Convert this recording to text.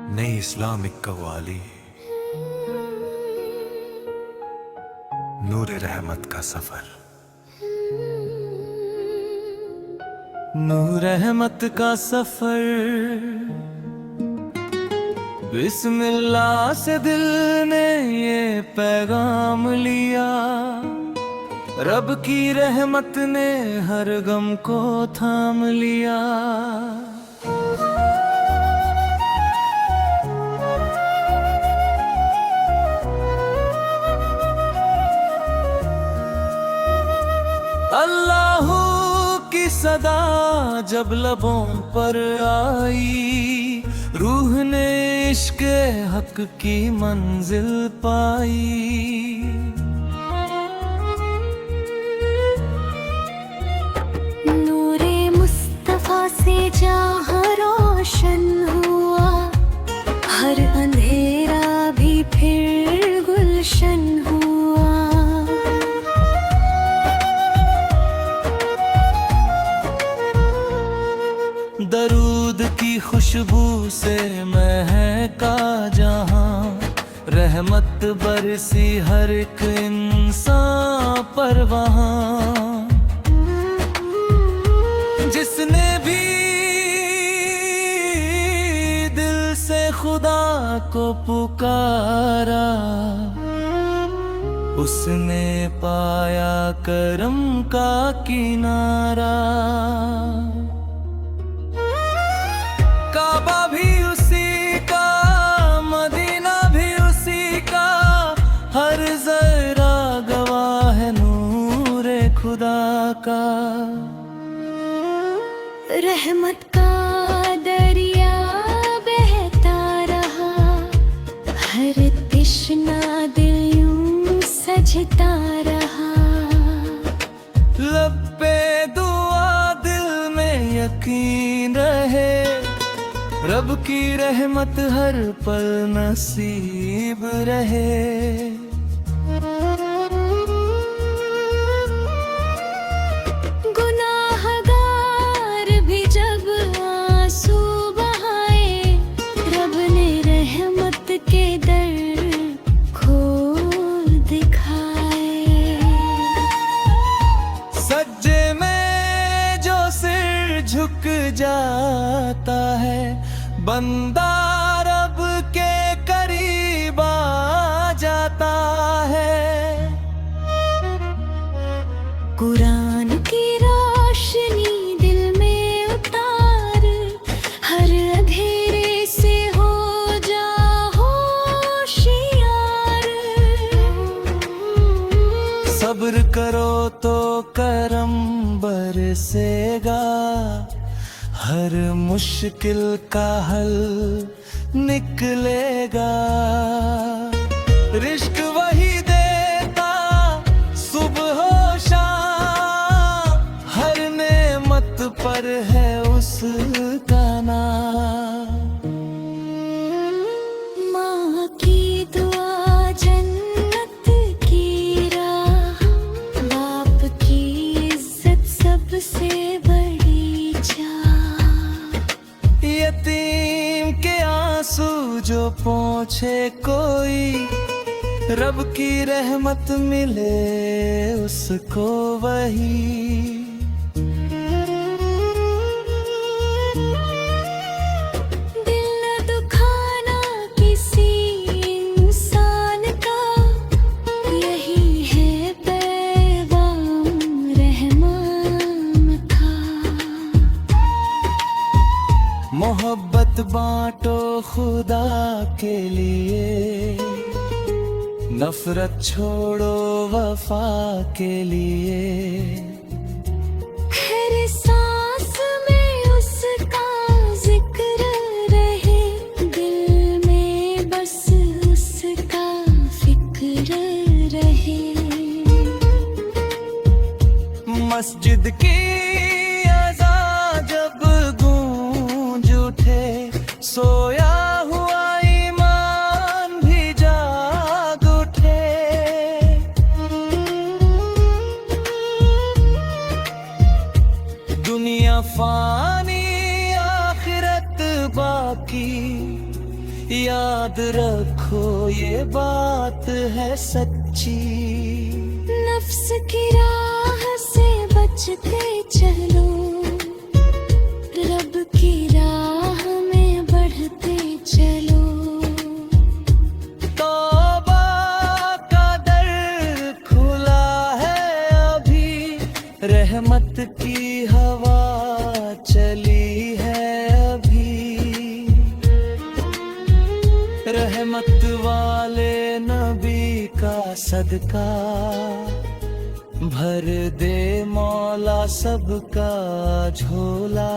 नई इस्लामिक कव्वाली, नूर रहमत का सफर। नूर रहमत का सफर, बिस्मिल्लाह से दिल ने ये पैगाम लिया। रब की रहमत ने हर गम को थाम लिया। अल्लाह की सदा जब लबों पर आई, रूह ने इश्क हक की मंजिल पाई। नूरे मुस्तफा से जहाँ रोशन हुआ, हर अंधेरा भी फिर गुलशन हुआ। दरूद की खुशबू से महका जहाँ, रहमत बरसी हर एक इंसान पर वहाँ। जिसने भी दिल से खुदा को पुकारा, उसने पाया करम का किनारा। काबा भी उसी का, मदीना भी उसी का, हर जरा गवाह है नूरे खुदा का। रहमत का दरिया बहता रहा, हर तिश्ना दिल यूं सजता रहा। लब पे दुआ दिल में यकीन रहे, रब की रहमत हर पल नसीब रहे। गुनाहगार भी जब आंसू बहाए, रब ने रहमत के दर खोल दिखाए। सज्जे में जो सिर झुक जाता है, बंदा रब के करीब आ जाता है। कुरान की रोशनी दिल में उतार, हर अंधेरे से हो जा होशियार। सब्र करो तो करम बरसेगा, हर मुश्किल का हल निकलेगा। रिश्क वही देता सुबह हो शाम, हर नेमत पर है उसका नाम। माँ की दुआ जन्नत की राह, बाप की इज्जत सबसे बड़ी चाह। यतीम के आंसू जो पोंछे कोई, रब की रहमत मिले उसको वही। दिल न दुखाना किसी इंसान का, यही है पैगाम रहमान का। मोहब्बत बांटो खुदा के लिए, नफरत छोड़ो वफा के लिए। हर सांस में उसका जिक्र रहे, दिल में बस उसका फिक्र रहे। मस्जिद की अज़ान जब गूंज उठे, सोया हुआ ईमान भी जाग उठे। दुनिया फानी आखिरत बाकी, याद रखो ये बात है सच्ची। नफ्स की राह से बचते चलो, रब की राह में बढ़ते चलो। तौबा का दर खुला है अभी, रहमत की हवा चली है अभी। रहमत वाले नबी का सदका, भर दे मौला सबका झोला।